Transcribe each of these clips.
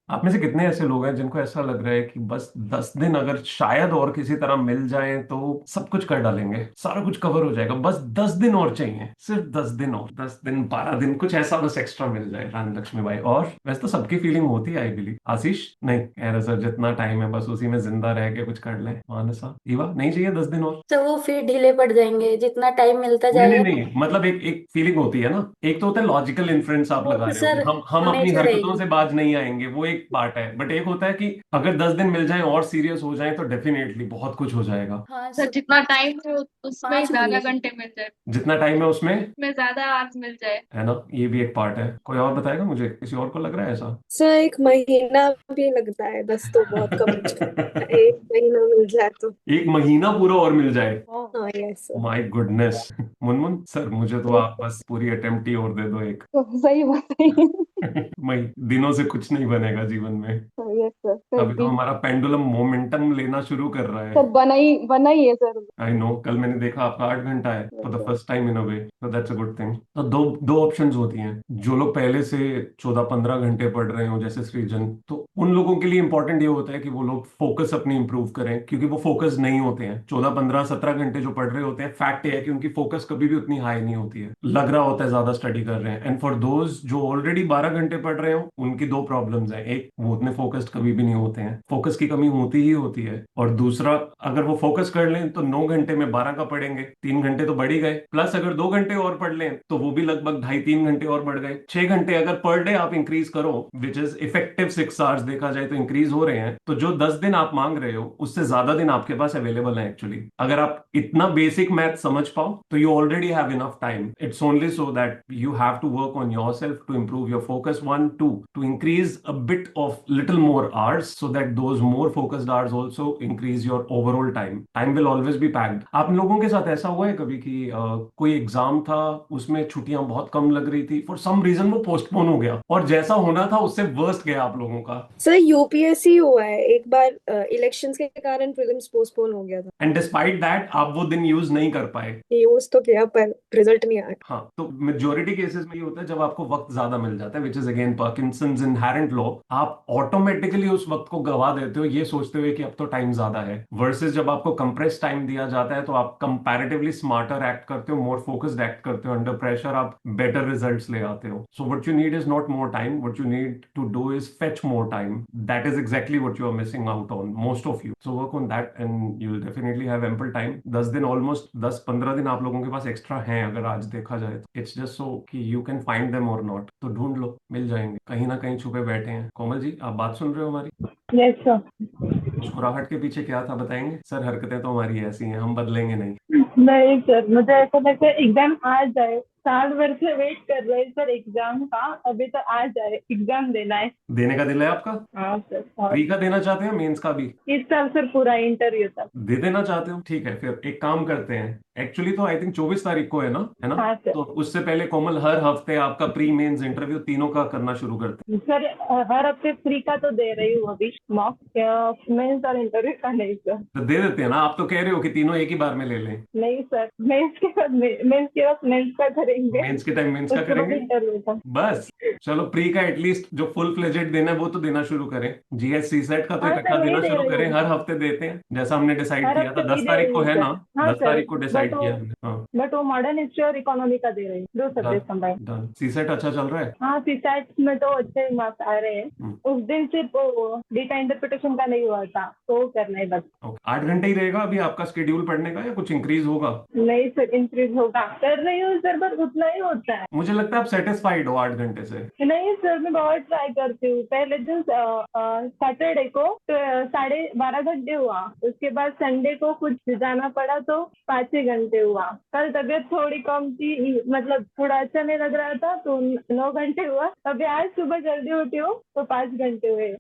आप में से कितने ऐसे लोग हैं जिनको ऐसा लग रहा है कि बस 10 दिन अगर शायद और किसी तरह मिल जाए तो सब कुछ कर डालेंगे, सारा कुछ कवर हो जाएगा, बस 10 दिन और चाहिए, सिर्फ 10 दिन और, 10 दिन 12 दिन कुछ ऐसा बस एक्स्ट्रा मिल जाए रानी लक्ष्मी भाई। और वैसे तो सबकी फीलिंग होती है आई बिलीव। आशीष नहीं कह रहे सर जितना टाइम है बस उसी में जिंदा रह के कुछ कर लें। मानसा ईवा नहीं चाहिए 10 दिन और? तो वो फिर ढीले पड़ जाएंगे जितना टाइम मिलता नहीं नहीं जाएगा ना। नहीं, मतलब एक एक फीलिंग होती है ना। एक तो होता है लॉजिकल इन्फ्रेंस आप वो लगा तो रहे हो कि सर हम अपनी हमेशा हरकतों रहेगी। से बाज नहीं आएंगे, वो एक पार्ट है। बट एक होता है कि अगर 10 दिन मिल जाएं और सीरियस हो जाएं तो डेफिनेटली बहुत कुछ हो जाएगा। हाँ सर जितना टाइम है उसमें 5 महीने ज्यादा की। घंटे मिल जाए, जितना टाइम है उसमें, उसमें ज्यादा आवर्स मिल जाए। है ना, ये भी एक पार्ट है। कोई और बताएगा मुझे, किसी और को लग रहा है ऐसा? सर एक महीना भी लगता है, 10 तो बहुत कम हो जाता है, एक महीना मिल जाए तो। एक महीना पूरा और मिल जाए? हाँ yes sir. My goodness. Munmun sir मुझे तो आप बस पूरी अटेम्प्ट ही और दे दो एक। तो सही बात है। मई दिनों से कुछ नहीं बनेगा जीवन में। यस सर, फिर अभी तो भी हमारा पेंडुलम मोमेंटम लेना शुरू कर रहा है। सर बना ही है सर। आई नो, कल मैंने देखा आपका 8 घंटा है yes for the sir. First time in a way, तो दैट्स अ गुड थिंग। तो दो दो ऑप्शंस होती हैं। जो लोग पहले से 14-15 घंटे पढ़ रहे हो जैसे सृजन, तो उन लोगों के लिए इंपॉर्टेंट ये होता है कि वो लोग फोकस अपनी इंप्रूव करें, क्योंकि वो फोकस नहीं होते हैं 14-15-17 घंटे जो पढ़ रहे होते हैं। फैक्ट ये है कि उनकी फोकस कभी भी उतनी हाई नहीं होती है, लग रहा होता है ज्यादा स्टडी कर रहे हैं। एंड फॉर दोज जो ऑलरेडी 12 घंटे पढ़ रहे हो, उनकी दो प्रॉब्लम्स हैं। एक, वो उतने फोकस्ड कभी भी नहीं होते हैं, फोकस की कमी होती ही होती है। और दूसरा, अगर वो फोकस कर लें तो 9 घंटे में 12 का पढ़ेंगे, 3 घंटे तो बढ़ ही गए, प्लस अगर 2 घंटे और पढ़ लें तो वो भी लगभग 2.5-3 घंटे और बढ़ गए। 6 घंटे अगर पर डे आप इंक्रीज करो, विच इज इफेक्टिव 6 आवर्स देखा जाए तो इंक्रीज हो रहे हैं। तो जो 10 दिन आप मांग रहे हो उससे ज्यादा दिन आपके पास अवेलेबल है एक्चुअली। अगर आप इतना बेसिक मैथ समझ पाओ तो you already have enough time. It's only so that you have to work on yourself to improve your focus, one two, to increase a bit of little more hours so that those more focused hours also increase your overall time will always be packed। आप लोगों के साथ ऐसा हुआ है कभी कि कोई एग्जाम था, उसमें छुट्टियां बहुत कम लग रही थी, फॉर सम रीजन वो पोस्टपोन हो गया और जैसा होना था उससे वर्स्ट गया आप लोगों का? सर यूपीएससी हुआ है एक बार, इलेक्शंस के कारण प्रीलिम्स पोस्टपोन हो गया था। एंड डिस्पाइट दैट आप वो दिन यूज नहीं कर पाए? यूज तो किया पर रिजल्ट नहीं आया। हाँ, तो मेजोरिटी केसेस में ये होता है जब आपको वक्त ज्यादा मिल जाता है, which is again Parkinson's inherent law. आप ऑटोमेटिकली उस वक्त को गवा देते हो ये सोचते हुए कि अब तो टाइम ज्यादा है, वर्सेस जब आपको कंप्रेस टाइम दिया जाता है तो आप कंपैरेटिवली स्मार्टर एक्ट करते हो, मोर फोकस्ड एक्ट करते हो, अंडर प्रेशर आप बेटर रिजल्ट्स ले आते हो। So what you need is not more time, what you need to do is fetch more time. That is exactly what you are missing out on, most of you. So work on that and you will definitely have ample time. 10 दिन, almost 10-15 दिन आप लोगों के पास extra हैं अगर आज देखा जाए तो। इट्स जस्ट सो कि यू कैन फाइंड देम और नॉट, तो ढूंढ लो, मिल जाएंगे, कहीं ना कहीं छुपे बैठे हैं। कोमल जी आप बात सुन रहे हो हमारी? Yes sir. मुस्कुराहट के पीछे क्या था बताएंगे सर? हरकतें तो हमारी ऐसी हैं, हम बदलेंगे नहीं। नहीं सर, मुझे ऐसा लगता है एग्जाम आ जाए। साल भर से वेट कर रहे हैं सर एग्जाम का, अभी तो आ जाए, एग्जाम देना है। देने का दिल है आपका? हाँ सर। और प्री का देना चाहते हैं, मेंस का भी? इस साल सर पूरा इंटरव्यू तक। दे देना चाहते हो, ठीक है फिर एक काम करते हैं। एक्चुअली तो आई थिंक 24 तारीख को है ना, है ना? हाँ सर। तो उससे पहले कोमल हर हफ्ते आपका प्री मेंस इंटरव्यू तीनों का करना शुरू करते सर हर हफ्ते फ्री का तो दे रही हूँ अभी, मॉक मेंस और इंटरव्यू का नहीं सर। हैं। तो दे देते हैं ना, आप तो कह रहे हो कि तीनों एक ही बार में ले लें। नहीं सर, मेंस का करेंगे, मेंस के टाइम मेंस का उसके बाद करेंगे, इंटरव्यू का। बस। चलो प्री का एटलीस्ट जो फुल फ्लेजेड देना है वो तो देना शुरू करें। जीएस सी सेट का तो हाँ इकट्ठा सर वही देना दे शुरू रही करें, हूँ। हर हफ्ते देते हैं जैसा हमने डिसाइड हर किया था। हफ्ते वही दस दे तारीख रही को हूँ है ना? सर। हाँ 10 तारीख सर। को बट डिसाइड वो किया हमने, हाँ। बट वो मॉडर्न हिस्ट्री और इकोनॉमी का दे रही हूँ, दो डन। Subject combined. डन, सी सेट अच्छा चल रहा है? हाँ सीसैट में तो अच्छे मार्क्स आ रहे हैं। हम्म, उस दिन सिर्फ वो डेटा इंटरप्रिटेशन का नहीं हुआ था, तो वो करना है बस। ओके। 8 घंटे ही रहेगा अभी आपका स्केड्यूल पढ़ने का या कुछ इंक्रीज होगा? नहीं सर, इंक्रीज होगा, कर रही हूँ सर, बस उतना ही होता है। मुझे लगता है आप सेटिस्फाइड हो 8 घंटे से। नहीं सर, मैं बहुत ट्राई करती हूँ। पहले दिन सैटरडे को तो 12.5 घंटे हुआ, उसके बाद संडे को कुछ जाना पड़ा तो 5 ही घंटे हुआ। कल तबीयत थोड़ी कम थी, मतलब थोड़ा अच्छा नहीं लग रहा था तो 9 घंटे हुआ। अभी आज सुबह जल्दी उठी हूँ तो 5 घंटे हुए।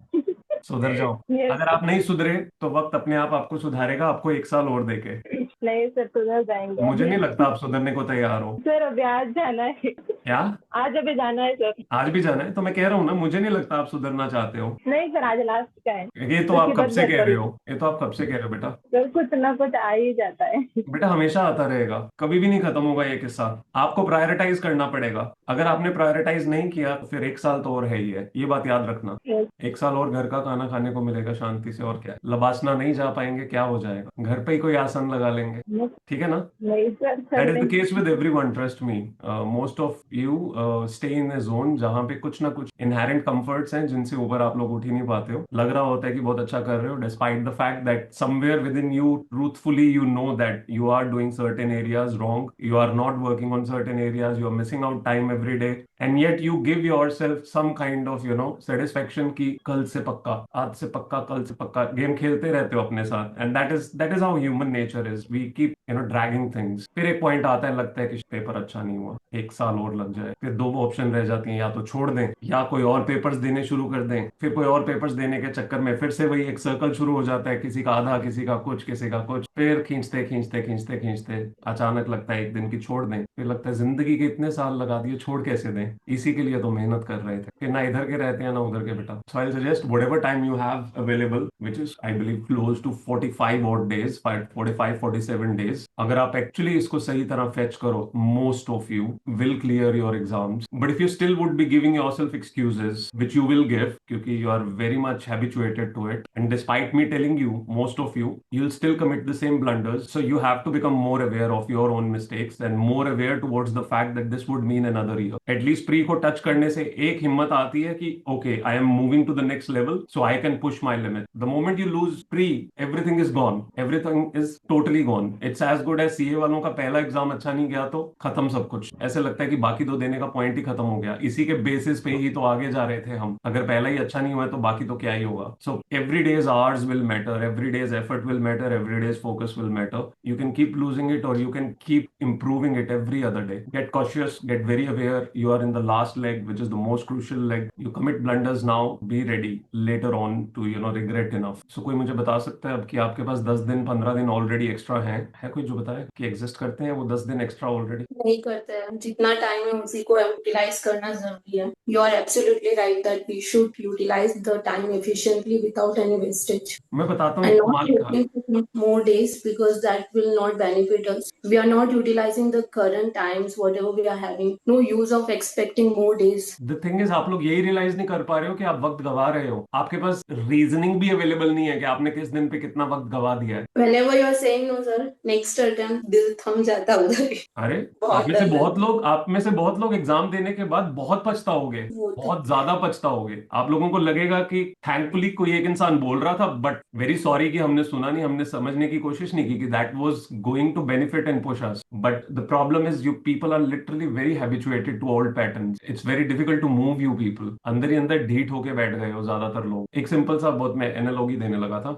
सुधर जाओ। यस। अगर आप नहीं सुधरे तो वक्त अपने आप आपको सुधारेगा, आपको 1 साल और देके। नहीं सर, सुधर जाएंगे मुझे अभी। नहीं लगता आप सुधरने को तैयार हो। सर अभी आज जाना है। क्या? आज अभी जाना है सर। आज भी जाना है? तो मैं कह रहा हूँ ना, मुझे नहीं लगता आप सुधरना चाहते हो। नहीं सर, आज लास्ट का है। ये तो उसके आप कब बाद से घर कह पर। रहे हो, ये तो आप कब से कह रहे हो बेटा। सर कुछ ना कुछ आ ही जाता है। बेटा हमेशा आता रहेगा, कभी भी नहीं खत्म होगा ये किस्सा। आपको प्रायोरिटाइज करना पड़ेगा। अगर आपने प्रायोरिटाइज नहीं किया तो फिर एक साल तो और है ही है, ये बात याद रखना। Yes, एक साल और घर का खाना खाने को मिलेगा शांति से, और क्या है। लबासना नहीं जा पाएंगे, क्या हो जाएगा, घर पे ही कोई आसन लगा लेंगे। ठीक है ना? नहीं सर, कर दैट इज द लेंगे। Case with everyone, trust me. Most of you stay in A zone जहां पे कुछ ना कुछ इनहेरेंट कंफर्ट्स हैं जिनसे ऊपर आप लोग उठ ही नहीं पाते हो। लग रहा होता है कि बहुत अच्छा कर रहे हो, despite the fact that somewhere within you truthfully you know that you are doing certain areas wrong, you are not working on certain areas, you are missing out time every day, and yet you give yourself some kind of satisfaction की कल से पक्का, आज से पक्का, कल से पक्का गेम खेलते रहते हो अपने साथ। And that is how human nature is, we keep dragging things. फिर एक पॉइंट आता है, लगता है कि पेपर अच्छा नहीं हुआ, एक साल और लग जाए, फिर दो ऑप्शन रह जाती हैं, या तो छोड़ दें या कोई और पेपर्स देने शुरू कर दें। फिर कोई और पेपर्स देने के चक्कर में फिर से वही एक सर्कल शुरू हो जाता है, किसी का आधा, किसी का कुछ, किसी का कुछ। फिर खींचते खींचते खींचते खींचते अचानक लगता है एक दिन की छोड़ दें। फिर लगता है जिंदगी के इतने साल लगा दिए, छोड़ कैसे दें, इसी के लिए तो मेहनत कर रहे थे। फिर ना इधर के रहते हैं ना उधर के बेटा। So I suggest whatever time you have available, which is I believe close to 45 odd days, 45-47 days, अगर आप एक्चुअली इसको सही तरह फेच करो, most of you will clear your exams. But if you still would be giving yourself excuses, which you will give, क्योंकि you are very much habituated to it, and despite me telling you, most of you, you'll still commit the same blunders. So you have to become more aware of your own mistakes and more aware towards the fact that this would mean another year. At least pre को touch करने से एक हिम्मत आती है कि okay, I am moving to the next level, so I can push my limit. The moment you lose pre, everything is gone. Everything is totally gone. It's as good as CA वालों का पहला exam अच्छा नहीं गया तो खत्म सब कुछ। ऐसे लगता है कि बाकी दो देने का पॉइंट ही खत्म हो गया, इसी के बेसिस पे ही तो आगे जा रहे थे हम। अगर पहला ही अच्छा नहीं हुआ तो बाकी तो क्या ही होगा। So every day's hours will matter, every day's effort will matter, every day's focus will matter. You can keep losing it और you can keep improving it every other day. Get cautious, get very aware. You are in the last leg, which is the most crucial leg. You commit blunders now, be ready later on to regret enough. So कोई मुझे बता सकता है अब कि आपके पास 10 दिन 15 दिन ऑलरेडी एक्स्ट्रा है कोई जो बताए कि एग्जिस्ट करते हैं वो 10 दिन एक्स्ट्रा ऑलरेडी? नहीं करते हैं। जितना टाइम है उसी को यूटिलाइज करना जरूरी है। You are absolutely right that we should utilise the time efficiently without any wastage मैं बताता हूँ and एक not कमाल का। looking for more days because that will not benefit us. We are not utilizing the current times, whatever we are having. No use of expecting more days. The thing is, आप लोग यही realise नहीं कर पा रहे हो कि आप वक्त गवा रहे हो। आपके पास रीजनिंग भी अवेलेबल नहीं है कि आपने किस दिन पे कितना वक्त गवा दिया है। Whenever you are saying no, sir, next attempt दिल थम जाता उधर। अरे बहुत आप में से बहुत लोग एग्जाम देने के बाद बहुत पछताओगे, वो तो- बहुत ज्यादा पछताओगे। आप लोगों को लगेगा कि थैंकफुली कोई एक इंसान बोल रहा था, बट वेरी सॉरी कि हमने सुना नहीं, हमने समझने की कोशिश नहीं की कि that was going to benefit and push us. But the problem is you people are literally very habituated to old patterns. It's very difficult to move you people. अंदर ही अंदर ढीठ होके बैठ गए हो ज्यादातर लोग। एक सिंपल सा बहुत मैं एनालॉजी देने लगा था।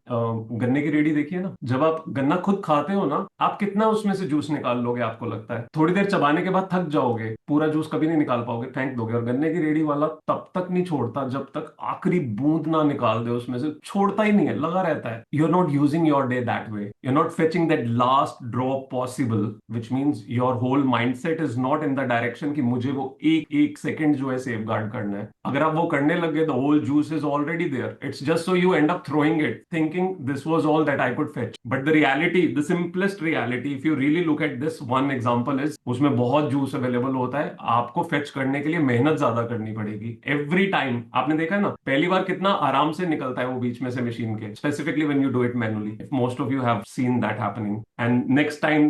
गन्ने की रेडी देखिए ना, जब आप गन्ना खुद खाते हो ना, आप कितना उसमें से जूस निकाल लोगे आपको लगता है? थोड़ी देर चबाने के बाद थक जाओगे, पूरा जूस कभी नहीं निकाल पाओगे, फेंक दोगे। और गन्ने की रेडी वाला तब तक नहीं छोड़ता जब तक आखिरी बूंद ना निकाल दे उसमें से, छोड़ता ही नहीं है, लगा रहता है। You are not using your day that way, you are not fetching that last drop possible, which means your whole mindset is not in the direction कि मुझे वो एक एक सेकंड जो है सेफ गार्ड करना है। अगर आप वो करने लगे, the whole juice is already there, it's just so you end up throwing it thinking this was all that I could fetch. But the reality, the simplest reality, if you really look at this one example, is उसमें बहुत juice available होता है, आपको fetch करने के लिए मेहनत ज्यादा करनी पड़ेगी। एवरी टाइम आपने देखा है ना, पहली बार कितना आराम से निकलता है वो बीच में से मशीन के, specifically when you do it manually. Most of you have seen that happening, and next time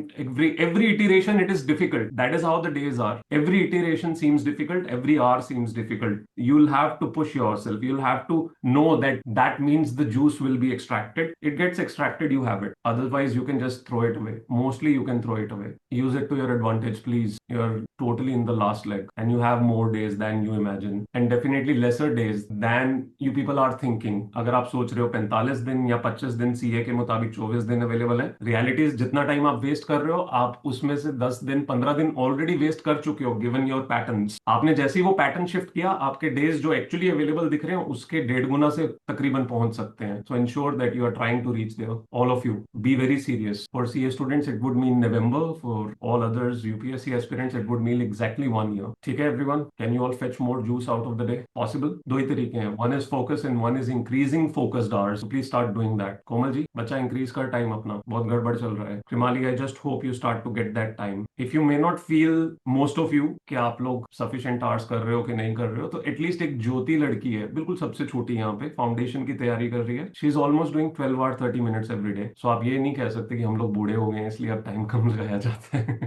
every iteration it is difficult. That is how the days are. Every iteration seems difficult, every hour seems difficult. You'll have to push yourself, you'll have to know that means the juice will be extracted. It gets extracted, you have it. Otherwise you can just throw it away. Mostly you can throw it away. Use it to your advantage, please. You're totally in the last leg and you have more days than you imagine, and definitely lesser days than you people are thinking. अगर आप सोच रहे हो 45 दिन या 25 दिन, CA के मुताबिक 24 दिन अवेलेबल है, रियलिटी इज जितना टाइम आप वेस्ट कर रहे हो, आप उसमें से 10 दिन 15 दिन ऑलरेडी वेस्ट कर चुके हो, गिवन योर पैटर्न्स। आपने जैसे ही वो पैटर्न शिफ्ट किया, आपके डेज जो एक्चुअली अवेलेबल दिख रहे हैं उसके 1.5 गुना से तकरीबन पहुंच सकते हैं। So ensure that you are trying to reach there, all of you. Be very serious, this. For CA students, it would mean November. For all others, UPSC aspirants, it would mean exactly 1 year. ठीक है everyone? Can you all fetch more juice out of the day? Possible? दो ही तरीके हैं. One is focus and one is increasing focused hours. So please start doing that. Komal ji, बच्चा increase कर time अपना. बहुत गड़बड़ चल रहा है. Trimali, I just hope you start to get that time. If you may not feel, most of you, कि आप लोग sufficient hours कर रहे हो कि नहीं कर रहे हो, तो एटलीस्ट एक ज्योति लड़की है, बिल्कुल सबसे छोटी यहाँ पे, फाउंडेशन की तैयारी कर रही है. She is almost doing 12 hour 30 minutes every day. So आप ये नहीं कह सकते कि हम लोग बूढ़े हो गए हैं इसलिए अब टाइम कम लगाया जाता है.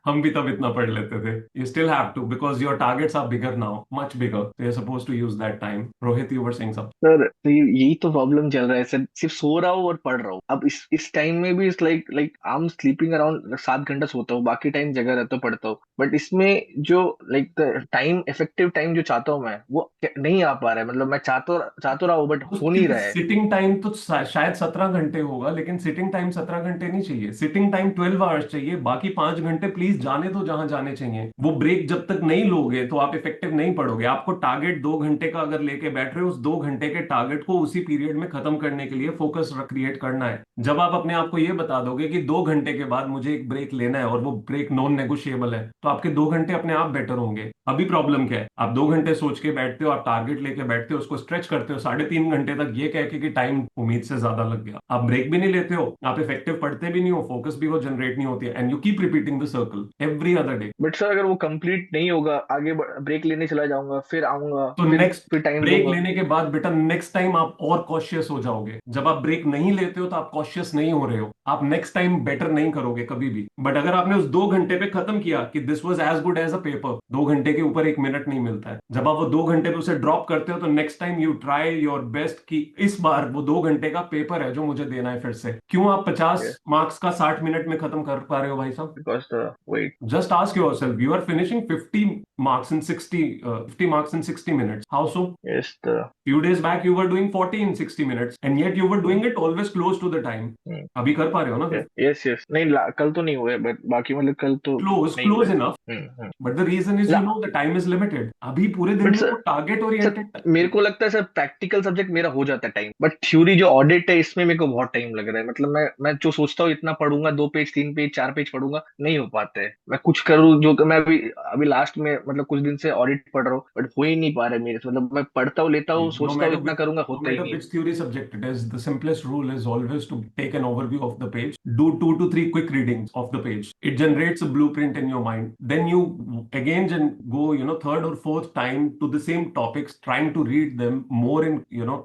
हम भी तब इतना पढ़ लेते थे. You still have to, because your targets are bigger now, much bigger. So you are supposed to use that time. Rohit, you were saying something. Sir तो यही तो प्रॉब्लम चल रहा है सर, सिर्फ सो रहा हूँ और पढ़ रहा हूँ. अब इस टाइम में भी like I am sleeping around 7 घंटा सोता हूँ, बाकी टाइम जगह रहता हूँ, पढ़ता हूँ. बट इसमें जो लाइक टाइम इफेक्टिव टाइम जो चाहता हूँ मैं, वो नहीं आ पा रहा है. मतलब मैं चाहता रहा हूँ बट हो नहीं रहा है. सिटिंग टाइम तो शायद 17 घंटे होगा, लेकिन सिटिंग टाइम 17 घंटे नहीं चाहिए. सिटिंग टाइम 12 आवर्स चाहिए. बाकी 5 घंटे प्लीज जाने दो जहां जाने चाहिए. वो ब्रेक जब तक नहीं लोगे तो आप इफेक्टिव नहीं पढ़ोगे. आपको टारगेट 2 घंटे का अगर लेके बैठ रहे हो, उस 2 घंटे के टारगेट को उसी पीरियड में खत्म करने के लिए फोकस क्रिएट करना है. जब आप अपने आप को ये बता दोगे कि 2 घंटे के बाद मुझे एक ब्रेक लेना है और वो ब्रेक नॉन नेगोशिएबल है, तो आपके 2 घंटे अपने आप बेटर होंगे. अभी प्रॉब्लम क्या है? आप 2 घंटे सोच के बैठते हो, आप टारगेट लेके बैठते हो, उसको स्ट्रेच करते हो 3.5 घंटे तक, ये कह के कि टाइम उम्मीद से ज्यादा लग गया. आप ब्रेक भी नहीं लेते हो, आप इफेक्टिव पढ़ते भी नहीं हो, फोकस भी वो जनरेट नहीं होती है, and you keep repeating the circle every other day. But sir अगर वो कंप्लीट नहीं होगा, आगे ब्रेक लेने चला जाऊंगा, फिर आऊंगा, तो नेक्स्ट फिर टाइम ब्रेक दूंगा. लेने के बाद बेटा नेक्स्ट टाइम आप और कॉशियस हो जाओगे. जब आप ब्रेक नहीं लेते हो तो आप कॉशियस नहीं हो रहे हो, आप नेक्स्ट टाइम बेटर नहीं करोगे कभी भी. बट अगर आपने उस 2 घंटे पे खत्म किया कि this was as good as a paper, 2 घंटे के ऊपर 1 मिनट नहीं मिलता है. जब आप वो 2 घंटे पे उसे ड्रॉप करते हो तो next time you try your best कि इस बार वो 2 घंटे का पेपर है जो मुझे देना है फिर से. क्यों आप 50 मार्क्स का 60 मिनट में खत्म कर पा रहे हो भाई साहब? Because wait, Just ask yourself, you are finishing 50 marks in 60 minutes. How so? Yes Few days back you were doing 40 in 60 minutes, and yet you were doing it always close to the time. अभी कर पा रहे हो ना? Yes नहीं, कल तो नहीं हुए, बट बाकी मतलब कल तो Close enough. But the reason is, the time is limited. अभी पूरे दिन में वो target oriented. मेरे को लगता है सर प्रैक्टिकल सब्जेक्ट मेरा हो जाता है टाइम, बट थ्योरी जो ऑडिट है इसमें मेरे को बहुत टाइम लग रहा है. मतलब मैं जो सोचता हूँ इतना पढ़ूंगा, 2 पेज 3 पेज 4 पेज पढ़ूंगा, नहीं हो पाते है. मैं कुछ करूँ जो मैं अभी लास्ट में मतलब कुछ दिन से ऑडिट पढ़ रहा हूँ, बट हो ही नहीं पा रहा है मेरे से. मतलब मैं पढ़ता हूँ, लेता हूँ, सोचता हूँ इतना करूंगा, होता ही नहीं. Which theory subject it is, the simplest rule is always to take an overview of the page, do 2 to 3 quick readings of the page. It generates a blueprint in your mind. Then you again go, third or fourth time to the same topics, trying to read them more in,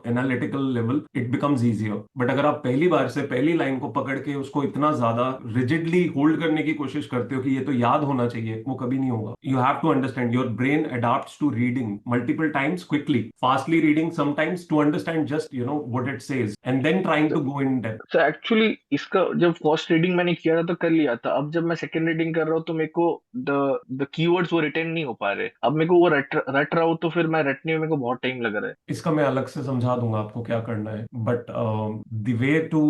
analytical level. It becomes easier. But अगर आप पहली बार से पहली line को पकड़ के उसको इतना ज्यादा rigidly hold करने की कोशिश करते हो कि ये तो याद होना चाहिए, वो कभी नहीं होगा. You have to understand, your brain adapts to reading multiple times quickly, fastly reading sometimes to understand just, what it says, and then trying to go in depth. So actually इसका जब फर्स्ट रीडिंग मैंने किया था तो कर लिया था. अब जब मैं सेकंड रीडिंग कर रहा हूँ तो मेरे को द कीवर्ड्स वो रिटेन नहीं हो पा रहे. अब मेरे को वो रट रहा हूँ, तो फिर मैं रटने में मेरे को बहुत टाइम लग रहा है. इसका मैं अलग से समझा दूंगा आपको क्या करना है. But the way to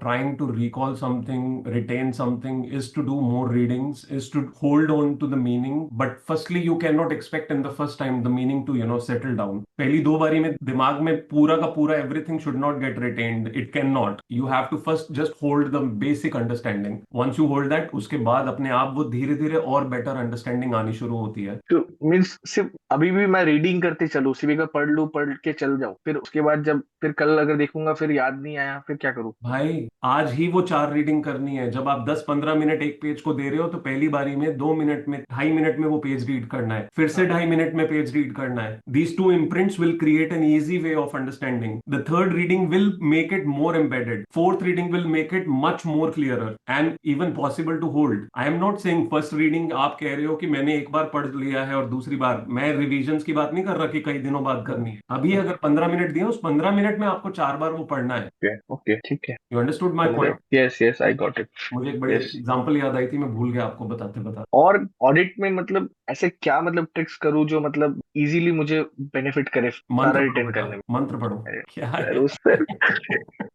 trying to recall something, retain something, is to do more readings, is to hold on to the meaning. But firstly you can not expect in the first time the meaning to settle down. पहली 2 बारी में दिमाग में पूरा का पूरा everything should not get retained. It can not. You have to first just hold the basic understanding. Once you hold that, उसके बाद अपने आप वो धीरे धीरे और बेटर अंडरस्टैंडिंग आनी शुरू होती है. तो मीन्स सिर्फ अभी भी मैं रीडिंग करते चलूं, सिर्फ एक पढ़ के चल जाऊं, फिर उसके बाद फिर कल अगर देखूंगा फिर याद नहीं आया, फिर क्या करूं? भाई आज ही वो 4 रीडिंग करनी है. जब आप 10-15 मिनट एक पेज को दे रहे हो तो पहली बारी में 2 मिनट में 2.5 मिनट में वो पेज रीड करना है, फिर से 2.5 मिनट में पेज रीड करना है. These 2 imprints will create an easy way of understanding. The third reading will make it more embedded. Fourth reading will make it much more clearer and even possible to hold. I am not saying first reading आप कह रहे हो कि मैंने एक बार पढ़ लिया है और दूसरी बार, मैं रिविजन्स की बात नहीं कर रहा कि कई दिनों बाद करनी है. अभी अगर 15 मिनट दिए, उस 15 मिनट में आपको 4 बार वो पढ़ना है. ओके ठीक है. You understood my point? Yes I got it. मुझे एक बड़ी एग्जांपल याद आई थी, मैं भूल गया आपको बताते. और ऑडिट में मतलब ऐसे क्या मतलब ट्रिक्स करूं जो मतलब इजीली मुझे बेनिफिट करे सारा रिटेन करने में? मंत्र पढ़ो. क्या है? उससे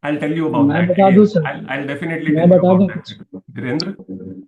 I'll tell you about मैं that. बता दूं सर. I'll definitely मैं tell you बता about दूं. that. वीरेंद्र,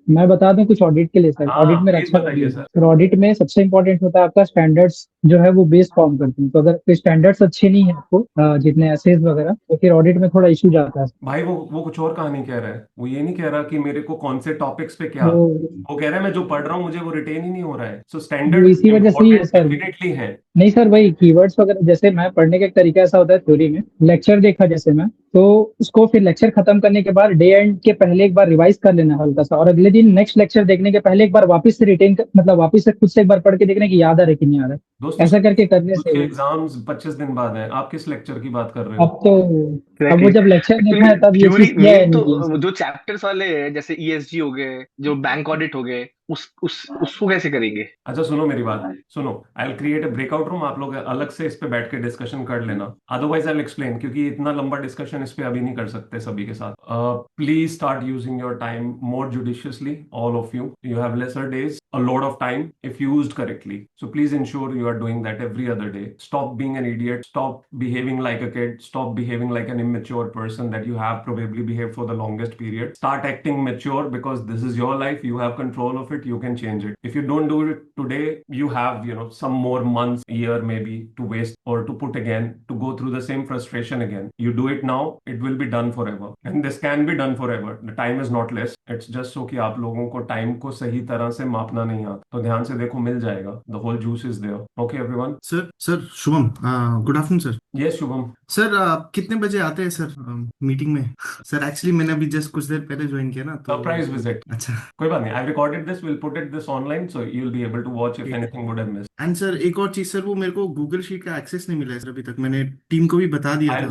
मैं बता दूं कुछ ऑडिट के लिए सर। हाँ ऑडिट मेरा प्लीज अच्छा कर बताइए लिया सर। सर। ऑडिट में सबसे इंपॉर्टेंट होता है आपका स्टैंडर्ड्स जो है वो बेस फॉर्म करते हैं। तो अगर स्टैंडर्ड्स अच्छे नहीं है आपको जितने एसेज वगैरह, तो फिर ऑडिट में थोड़ा इशू जाता है। भाई वो कुछ और कहानी कह रहा है, वो ये नहीं कह रहा कि मेरे को कौन से टॉपिक्स पे क्या, वो वो कह रहा है मैं जो पढ़ रहा हूँ मुझे वो रिटेन ही नहीं हो रहा है। सो वो स्टैंडर्ड इसी वजह से ही है इम्पोर्टेंट सर। डेफिनेटली है। नहीं सर, वही कीवर्ड्स वगैरह, जैसे मैं पढ़ने का एक तरीका ऐसा होता है थ्योरी में, लेक्चर देखा जैसे मैं, तो उसको फिर लेक्चर खत्म करने के बाद डे एंड के पहले एक बार रिवाइज कर लेना हल्का सा, और अगले दिन नेक्स्ट लेक्चर देखने के पहले एक बार वापस से रिटेन मतलब वापस से खुद से एक बार पढ़ के देखने की याद आ रहा है कि नहीं आ रहा दोस्तों है। ऐसा करके करने से उसके एग्जाम्स 25 दिन बाद हैं, आप किस लेक्चर की बात कर रहे अब हो? तो अब वो एग्जैक्टली। जब लेक्चर देखा एक्चुअली है तब ये थ्योरी चीज किया है मेन नहीं किया तो सर। जो चैप्टर्स वाले हैं जैसे ईएसजी हो गए, जो बैंक ऑडिट हो गए, उसको कैसे करेंगे? अच्छा सुनो मेरी बात, सुनो। I will create a breakout room, आप लोग अलग से इस पे बैठ के डिस्कशन कर लेना। अदरवाइज आई विल एक्सप्लेन, क्योंकि इतना लंबा डिस्कशन इस पे अभी नहीं कर सकते सभी के साथ। Please start using your time more judiciously, all of you. You have laser days, a lot of time if used correctly. So please ensure you are doing that every other day. Stop being an idiot. Stop behaving like a kid. Stop behaving like an immature person that you have probably behaved for the longest period. Start acting mature because this is your life. You have control of it. You can change it. If you don't do it today, you have, some more months, year maybe to waste or to put again to go through the same frustration again. You do it now, it will be done forever. And this can be done forever. The time is not less. It's just so कि आप लोगों को time को सही तरह से मापना नहीं आता, तो ध्यान से देखो, मिल जाएगा। The whole juice is there. Okay everyone. Sir Shubham, good afternoon sir. Yes Shubham. Sir आप कितने बजे आते हैं सर मीटिंग में? सर एक्चुअली मैंने अभी जस्ट कुछ देर पहले ज्वाइन किया ना, तो सरप्राइज विजिट। अच्छा। कोई बात नहीं, I recorded this, will put it this online so you will be able to watch if ठीक है। Anything would have missed. And sir एक और चीज सर, वो मेरे को गूगल शीट का एक्सेस नहीं मिला है सर अभी तक। मैंने टीम को भी बता दिया था।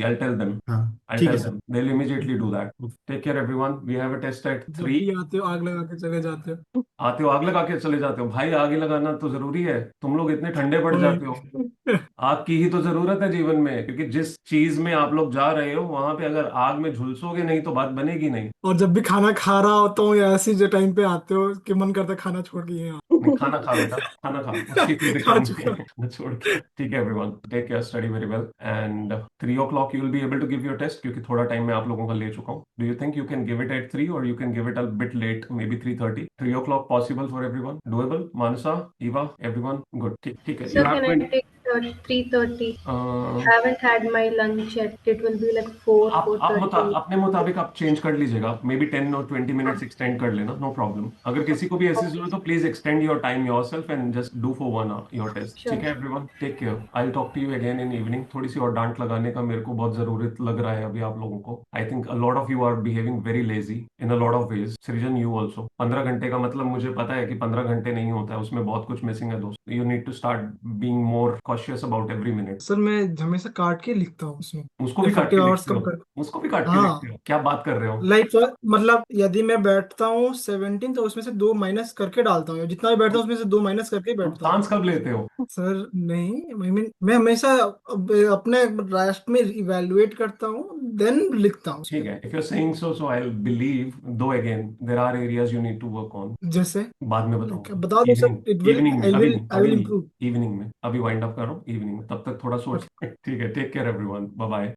I'll tell them. हाँ I'll ठीक है tell sir. them. They'll immediately do that. Take care everyone. We have a test at जब 3. भी आते हो आग लगा के चले जाते हो। आते हो आग लगा के चले जाते हो भाई, आग लगाना तो जरूरी है, तुम लोग इतने ठंडे पड़ जाते हो। वही। आग की ही तो जरूरत है जीवन में, क्योंकि जिस चीज में आप लोग जा रहे हो वहां पे अगर आग में झुलसोगे नहीं तो बात बनेगी नहीं। और जब भी खाना खा रहा होता हूँ या ऐसी जो टाइम पे आते हो कि मन करता है खाना छोड़ के यहाँ नहीं, खाना खा बेटा, खाना खा, उसकी कोई दिक्कत खा नहीं चुका। है, खाना छोड़ के। ठीक है everyone, take care, study very well and 3 o'clock you will be able to give your test, क्योंकि थोड़ा टाइम मैं आप लोगों का ले चुका हूँ। Do you think you can give it at 3 और you can give it a bit late, maybe 3:30? 3 o'clock possible for everyone? Doable? Mansa, Eva, everyone good? ठीक ठीक है। Sir, can I take 3:30? Haven't had my lunch yet. It will be like 4, आप 4:30. अपने मुताबिक आप change कर लीजिएगा, मे बी 10 और 20 मिनट्स एक्सटेंड कर लेना, नो प्रॉब्लम। अगर किसी को भी ऐसी जरूरत हो please extend your time yourself and just do for 1 hour your test. Sure. ठीक है everyone, take care. I will talk to you again in evening. थोड़ी सी और डांट लगाने का मेरे को बहुत जरूरत लग रहा है अभी आप लोगों को। I think a lot of you are behaving very lazy in a lot of ways. Srijan you also. 15 घंटे का मतलब मुझे पता है कि 15 घंटे नहीं होता है, उसमें बहुत कुछ मिसिंग है दोस्त। You need to start being more cautious about every minute. Sir मैं हमेशा काट के लिखता हूँ उसमें, उसको भी काट इफेक्टिव के आवर्स लिखते कम हो? कर। उसको भी काट के लिखते हाँ, हो? क्या बात कर रहे हो? लाइक मतलब यदि मैं बैठता हूँ 17 तो उसमें से 2 माइनस करके डालता हूँ, जितना भी बैठता हूँ उसमें से 2 माइनस करके ही तुम बैठता हूँ। सांस कब लेते हो? सर नहीं, मैं हमेशा अपने राष्ट्र में इवेलुएट करता हूँ देन लिखता हूँ ठीक उसमें। है, if you are saying so I believe, though again there are areas you need to work on. जैसे बाद में क्या बताऊंगा। बता दो sir, evening, it will evening में, आई अभी विल नहीं, आई अभी विल नहीं, इम्प्रूव। इवनिंग में। अभी वाइंड अप कर रहा हूँ, इवनिंग में। तब तक थोड़ा सोच। ठीक है, take care everyone, bye bye.